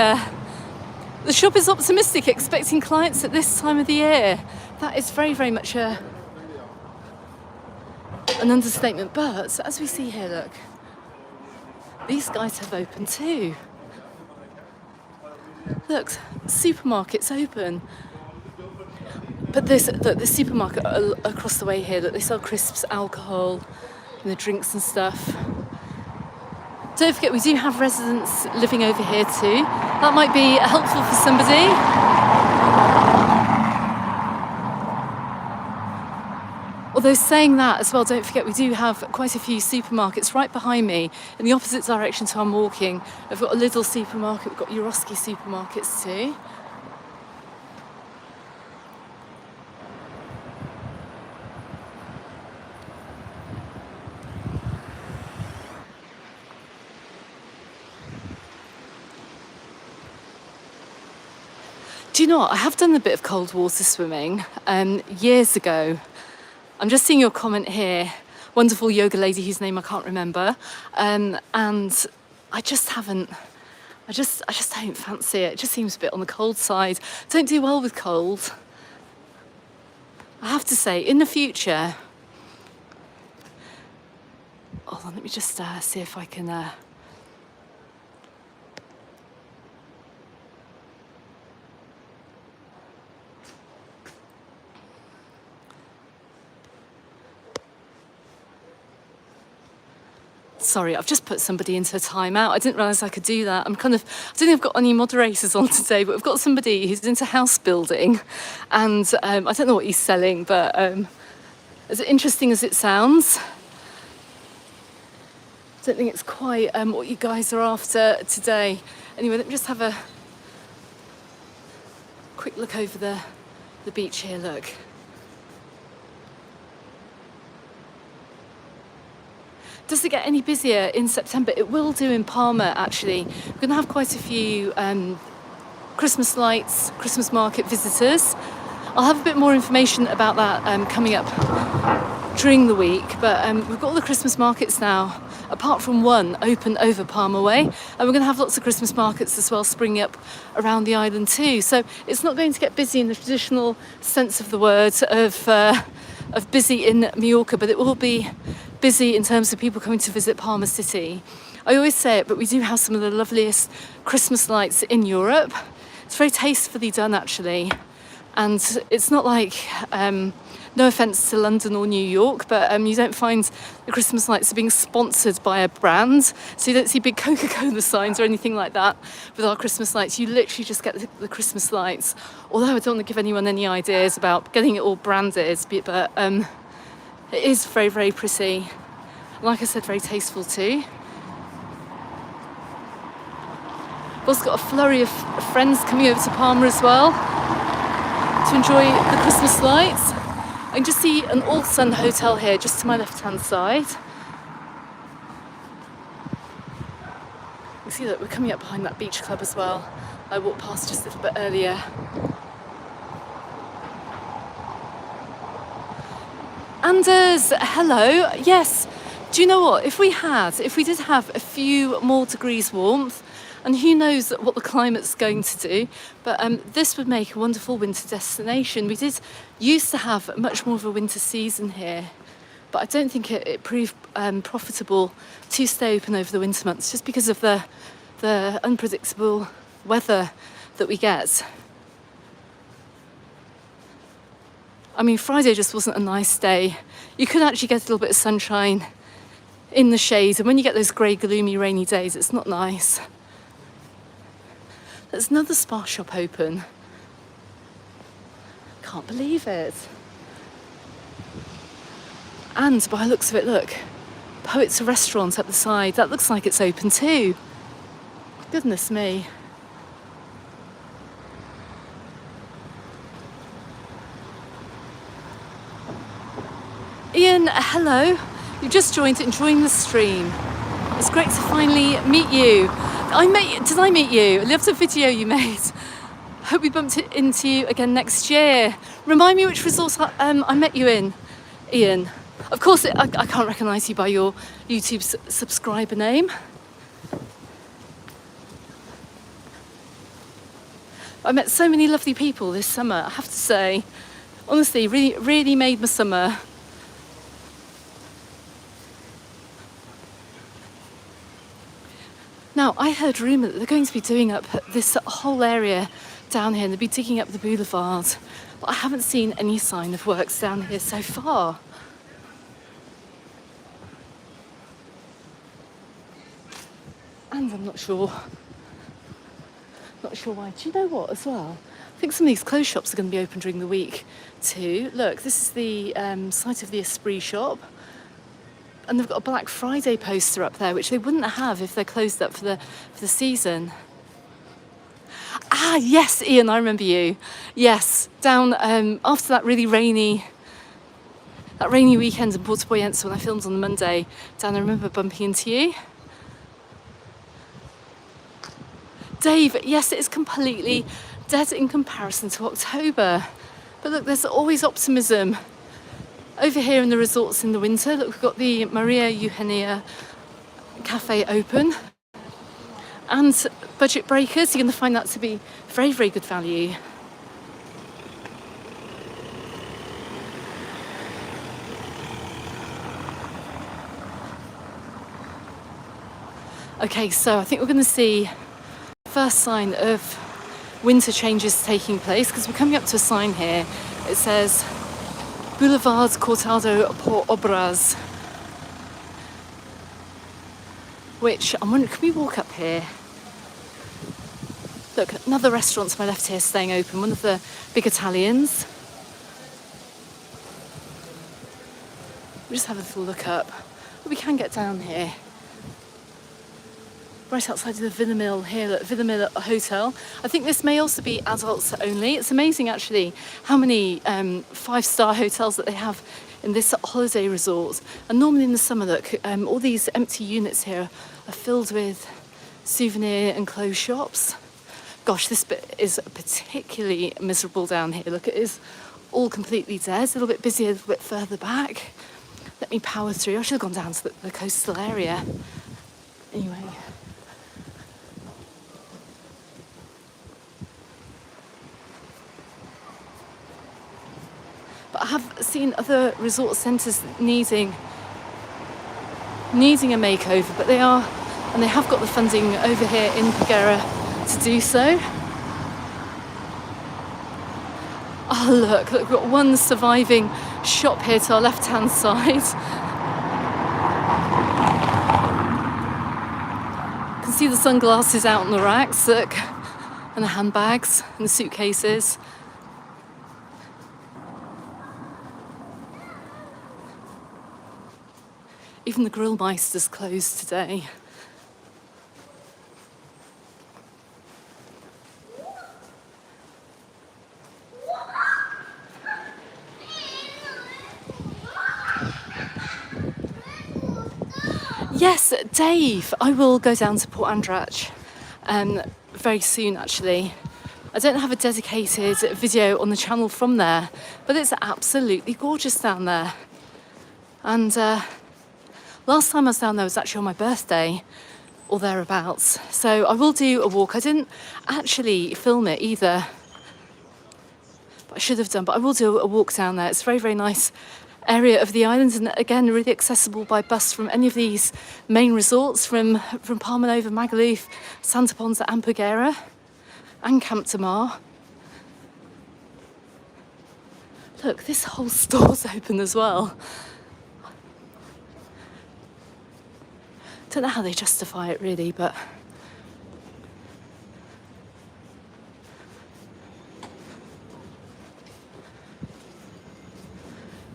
the shop is optimistic, expecting clients at this time of the year. That is very, very much an understatement. But as we see here, look, these guys have opened too. Look, supermarket's open. But this, look, the supermarket across the way here, look, they sell crisps, alcohol, and the drinks and stuff. Don't forget, we do have residents living over here too. That might be helpful for somebody. Although saying that as well, don't forget we do have quite a few supermarkets right behind me in the opposite direction to I'm walking. We've got a Lidl supermarket, we've got Eurosky supermarkets too. Do you know what? I have done a bit of cold water swimming years ago. I'm just seeing your comment here. Wonderful yoga lady whose name I can't remember. And I just haven't, I just don't fancy it. It just seems a bit on the cold side. Don't do well with cold. I have to say, in the future, hold on, let me just see if I can, sorry, I've just put somebody into a timeout. I didn't realise I could do that. I don't think I've got any moderators on today, but we've got somebody who's into house building, and I don't know what he's selling, but as interesting as it sounds, I don't think it's quite what you guys are after today. Anyway, let me just have a quick look over the beach here, look. Does it get any busier in September? It will do in Palma, actually. We're going to have quite a few Christmas lights, Christmas market visitors. I'll have a bit more information about that coming up during the week, but we've got all the Christmas markets now, apart from one, open over Palma Way, and we're going to have lots of Christmas markets as well springing up around the island too. So it's not going to get busy in the traditional sense of the word of busy in Mallorca, but it will be busy in terms of people coming to visit Palma City. I always say it, but we do have some of the loveliest Christmas lights in Europe. It's very tastefully done, actually, and it's not like, no offence to London or New York, but you don't find the Christmas lights are being sponsored by a brand, so you don't see big Coca-Cola signs or anything like that with our Christmas lights. You literally just get the Christmas lights, although I don't want to give anyone any ideas about getting it all branded, but it is very, very pretty. Like I said, very tasteful too. We've also got a flurry of friends coming over to Palma as well to enjoy the Christmas lights. I can just see an all-sun hotel here just to my left-hand side. You see that we're coming up behind that beach club as well. I walked past just a little bit earlier. Anders, hello. Yes, do you know what? If we did have a few more degrees warmth, and who knows what the climate's going to do, but this would make a wonderful winter destination. We did used to have much more of a winter season here, but I don't think it proved profitable to stay open over the winter months just because of the unpredictable weather that we get. I mean, Friday just wasn't a nice day. You could actually get a little bit of sunshine in the shade, and when you get those grey, gloomy, rainy days, it's not nice. There's another spa shop open. Can't believe it. And by the looks of it, look, Poet's Restaurant up the side. That looks like it's open too. Goodness me. Ian, hello. You've just joined enjoying the stream. It's great to finally meet you. Did I meet you? I loved the video you made. Hope we bumped into you again next year. Remind me which resort I met you in, Ian. Of course, I can't recognise you by your YouTube subscriber name. I met so many lovely people this summer, I have to say. Honestly, really, really made my summer. Now, I heard rumour that they're going to be doing up this whole area down here, and they'll be digging up the boulevard, but I haven't seen any sign of works down here so far. And I'm not sure why. Do you know what as well? I think some of these clothes shops are going to be open during the week too. Look, this is the site of the Esprit shop. And they've got a Black Friday poster up there, which they wouldn't have if they're closed up for the season. Ah, yes, Ian, I remember you. Yes, down after that really rainy weekend in Porto Boyense when I filmed on the Monday, Dan, I remember bumping into you. Dave, yes, it is completely dead in comparison to October. But look, there's always optimism. Over here in the resorts in the winter, look, we've got the Maria Eugenia Cafe open. And budget breakers, you're going to find that to be very, very good value. Okay, so I think we're going to see the first sign of winter changes taking place, because we're coming up to a sign here. It says Boulevard Cortado por Obras, which I'm wondering, can we walk up here? Look, another restaurant to my left here staying open, one of the big Italians. We'll just have a little look up. But we can get down here. Right outside of the Villa Mill here at Villa Mill Hotel. I think this may also be adults only. It's amazing actually how many 5-star hotels that they have in this holiday resort. And normally in the summer, look, all these empty units here are filled with souvenir and clothes shops. Gosh, this bit is particularly miserable down here. Look, it is all completely dead. It's a little bit busier a little bit further back. Let me power through. I should have gone down to the coastal area. Anyway. But I have seen other resort centres needing a makeover, but they have got the funding over here in Peguera to do so. Oh look, we've got one surviving shop here to our left-hand side. You can see the sunglasses out on the racks, look, and the handbags and the suitcases. Even the Grillmeister's closed today. Yes, Dave, I will go down to Port Andratx very soon actually. I don't have a dedicated video on the channel from there, but it's absolutely gorgeous down there. And last time I was down there was actually on my birthday or thereabouts. So I will do a walk. I didn't actually film it either, but I should have done, but I will do a walk down there. It's a very, very nice area of the island, and again, really accessible by bus from any of these main resorts, from Palma Nova, Magaluf, Santa Ponsa and Paguera, and Camp de Mar. Look, this whole store's open as well. Don't know how they justify it really, but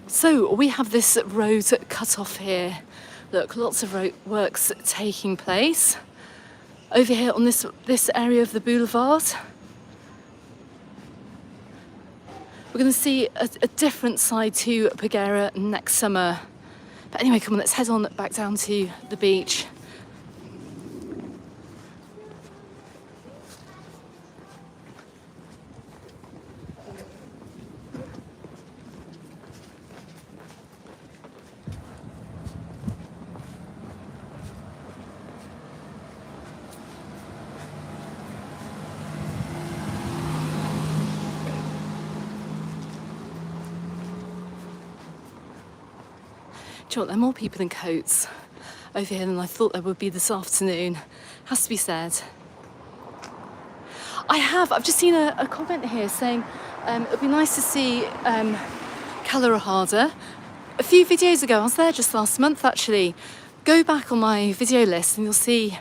so we have this road cut off here. Look, lots of road works taking place over here on this area of the boulevard. We're going to see a different side to Peguera next summer. But anyway, come on, let's head on back down to the beach. Do you know what, there are more people in coats over here than I thought there would be this afternoon, has to be said. I've just seen a comment here saying it would be nice to see Cala Rajada. A few videos ago, I was there just last month actually. Go back on my video list and you'll see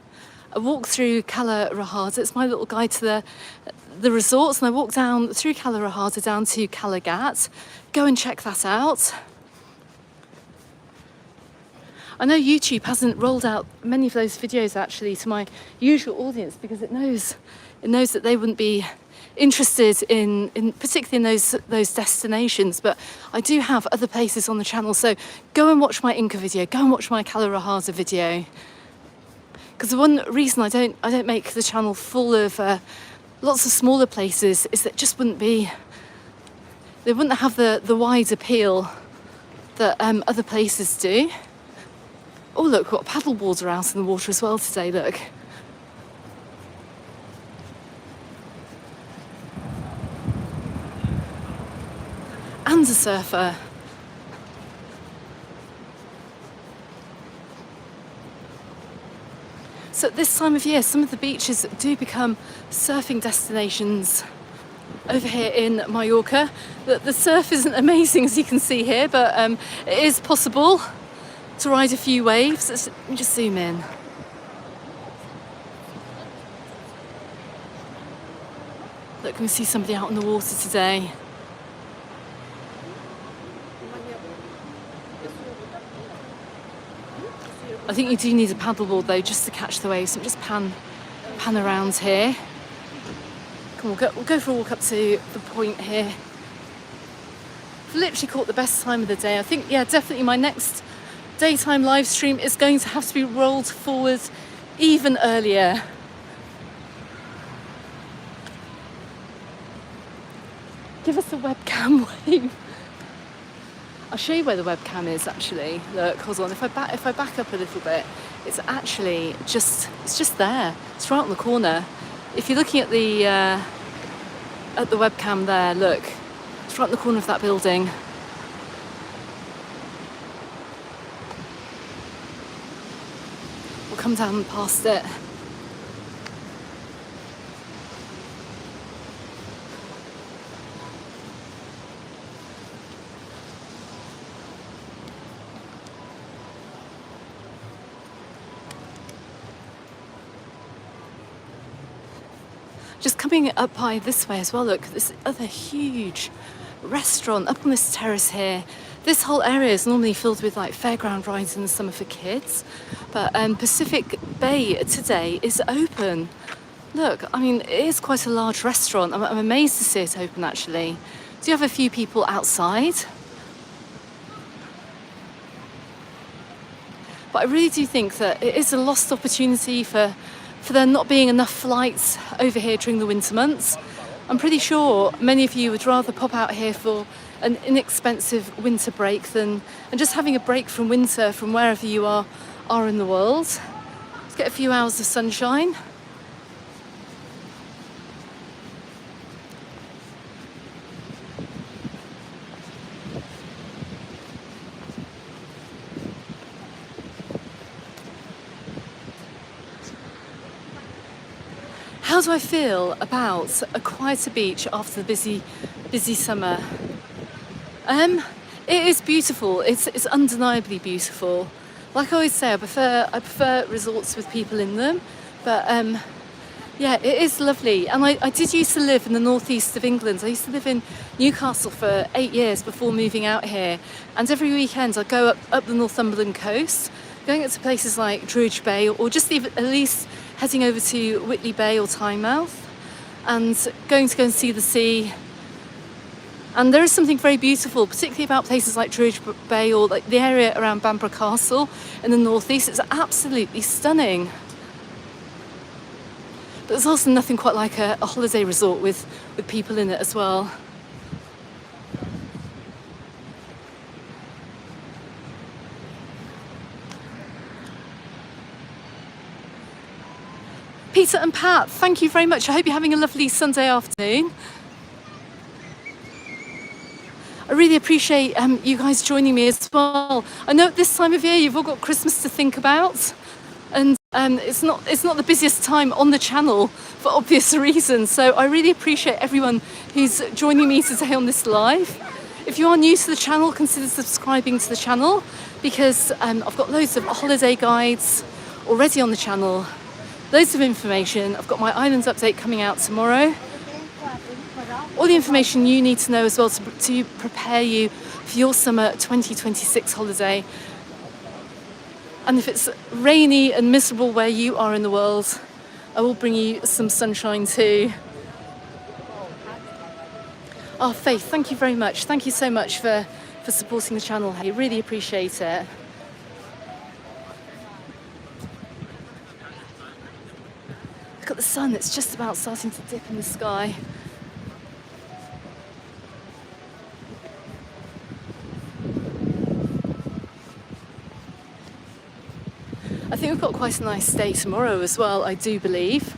a walk through Cala Rajada. It's my little guide to the resorts, and I walked down through Cala Rajada down to Cala Gat. Go and check that out. I know YouTube hasn't rolled out many of those videos actually to my usual audience because it knows that they wouldn't be interested in particularly in those destinations, but I do have other places on the channel, so go and watch my Inca video, go and watch my Cala Rajada video, because the one reason I don't make the channel full of lots of smaller places is that they wouldn't have the wide appeal that other places do. Oh look, we've got paddle boards out in the water as well today, look. And a surfer. So at this time of year, some of the beaches do become surfing destinations over here in Mallorca. The surf isn't amazing as you can see here, but it is possible to ride a few waves. Let me just zoom in. Look, can we see somebody out on the water today? I think you do need a paddleboard though, just to catch the waves. So just pan around here. Come on, we'll go for a walk up to the point here. I've literally caught the best time of the day. I think, yeah, definitely my next daytime live stream is going to have to be rolled forward even earlier. Give us a webcam wave. I'll show you where the webcam is actually. Look, hold on. If I back up a little bit, it's actually just there. It's right on the corner. If you're looking at the webcam there, look, it's right in the corner of that building. We'll come down past it. Just coming up by this way as well, look, this other huge restaurant up on this terrace here. This whole area is normally filled with like fairground rides in the summer for kids, but Pacific Bay today is open. Look, I mean, it is quite a large restaurant. I'm amazed to see it open actually. Do you have a few people outside? But I really do think that it is a lost opportunity for there not being enough flights over here during the winter months. I'm pretty sure many of you would rather pop out here for an inexpensive winter break and just having a break from winter from wherever you are in the world. Let's get a few hours of sunshine. How do I feel about a quieter beach after the busy summer? It is beautiful. It's undeniably beautiful. Like I always say, I prefer resorts with people in them. But yeah, it is lovely. And I did used to live in the northeast of England. I used to live in Newcastle for 8 years before moving out here. And every weekend I'd go up the Northumberland coast, going up to places like Druidge Bay, or just even at least heading over to Whitley Bay or Tynemouth and going to go and see the sea. And there is something very beautiful, particularly about places like Druidge Bay or like the area around Bamborough Castle in the northeast. It's absolutely stunning. But there's also nothing quite like a holiday resort with people in it as well. Peter and Pat, thank you very much. I hope you're having a lovely Sunday afternoon. I really appreciate you guys joining me as well. I know at this time of year you've all got Christmas to think about, and it's not the busiest time on the channel for obvious reasons. So I really appreciate everyone who's joining me today on this live. If you are new to the channel, consider subscribing to the channel, because I've got loads of holiday guides already on the channel, loads of information. I've got my islands update coming out tomorrow. All the information you need to know as well to prepare you for your summer 2026 holiday. And if it's rainy and miserable where you are in the world, I will bring you some sunshine too. Oh, Faith, thank you very much. Thank you so much for supporting the channel. I really appreciate it. Look at the sun, it's just about starting to dip in the sky. I think we've got quite a nice day tomorrow as well, I do believe.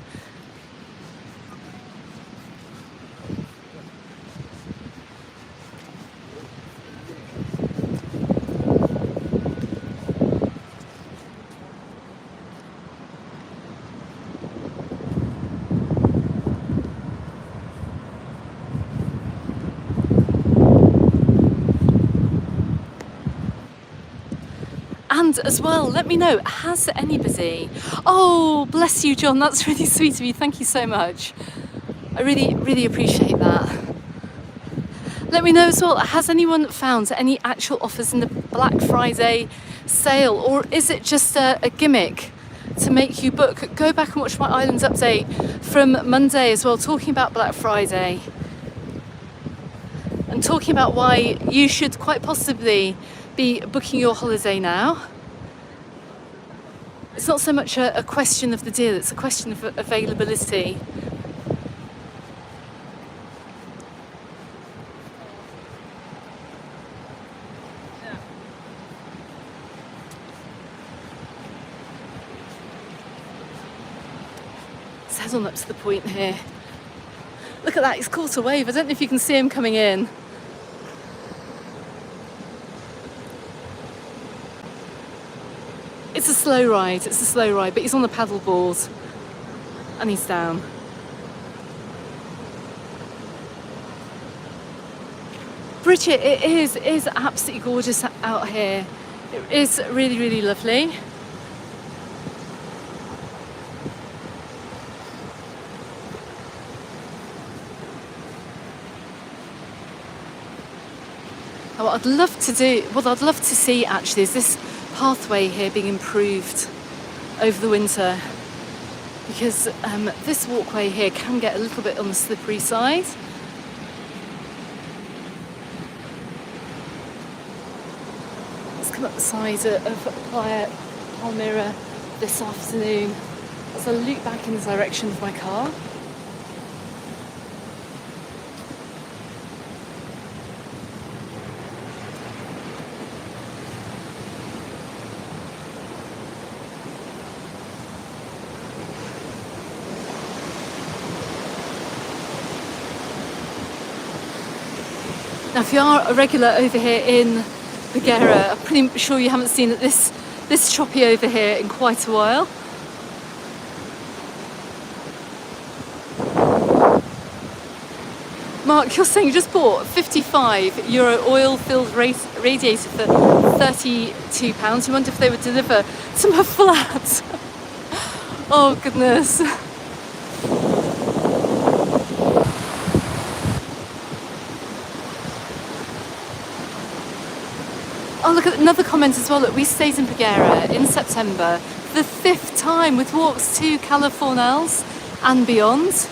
And as well, let me know, has anybody... Oh, bless you, John, that's really sweet of you. Thank you so much. I really, really appreciate that. Let me know as well, has anyone found any actual offers in the Black Friday sale, or is it just a gimmick to make you book? Go back and watch my Islands update from Monday as well, talking about Black Friday and talking about why you should quite possibly be booking your holiday now. It's not so much a question of the deal, it's a question of availability. Let's head on up to the point here. Look at that, he's caught a wave. I don't know if you can see him coming in. It's a slow ride, but he's on the paddle board and he's down. Bridget, it is absolutely gorgeous out here. It is really, really lovely. What I'd love to see actually is this pathway here being improved over the winter, because this walkway here can get a little bit on the slippery side. Let's come up the side of Playa Palmyra this afternoon as I loop back in the direction of my car. Now, if you are a regular over here in Peguera, I'm pretty sure you haven't seen this choppy over here in quite a while. Mark, you're saying you just bought a €55 oil-filled radiator for £32. You wonder if they would deliver to my flat. Oh, goodness. Oh, look at another comment as well. Look, we stayed in Peguera in September for the 5th time with walks to Californials and beyond.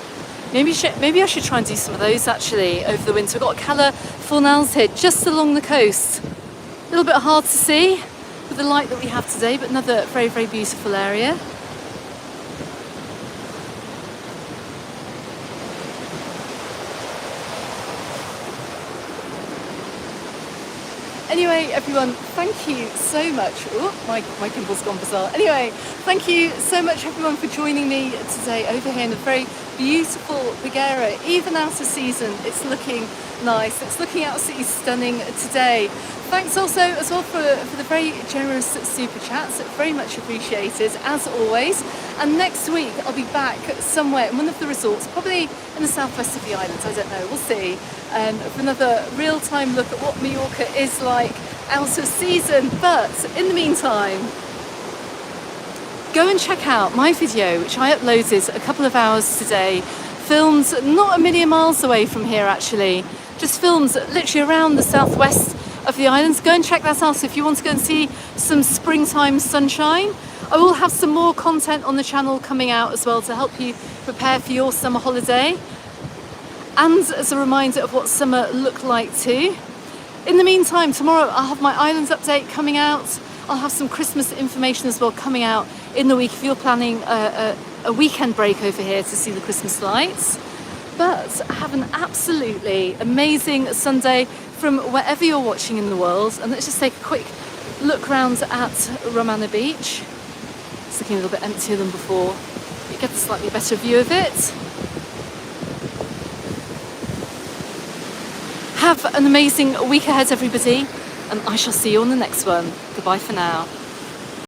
Maybe I should try and do some of those actually over the winter. We've got Californials here just along the coast. A little bit hard to see with the light that we have today, but another very, very beautiful area. Anyway, everyone, thank you so much. Oh, my gimbal's gone bizarre. Anyway, thank you so much, everyone, for joining me today over here in the very beautiful Paguera. Even out of season, it's looking Nice. It's looking absolutely stunning today. Thanks also as well for the very generous super chats. Very much appreciated as always. And next week I'll be back somewhere in one of the resorts, probably in the southwest of the islands. I don't know. We'll see. For another real-time look at what Mallorca is like out of season. But in the meantime, go and check out my video, which I uploaded a couple of hours today, filmed not a million miles away from here actually, just filmed literally around the southwest of the islands. Go and check that out if you want to go and see some springtime sunshine. I will have some more content on the channel coming out as well to help you prepare for your summer holiday, and as a reminder of what summer looked like too. In the meantime, tomorrow I'll have my islands update coming out. I'll have some Christmas information as well coming out in the week if you're planning a weekend break over here to see the Christmas lights. But have an absolutely amazing Sunday from wherever you're watching in the world. And let's just take a quick look round at Romana Beach. It's looking a little bit emptier than before. You get a slightly better view of it. Have an amazing week ahead, everybody, and I shall see you on the next one. Goodbye for now.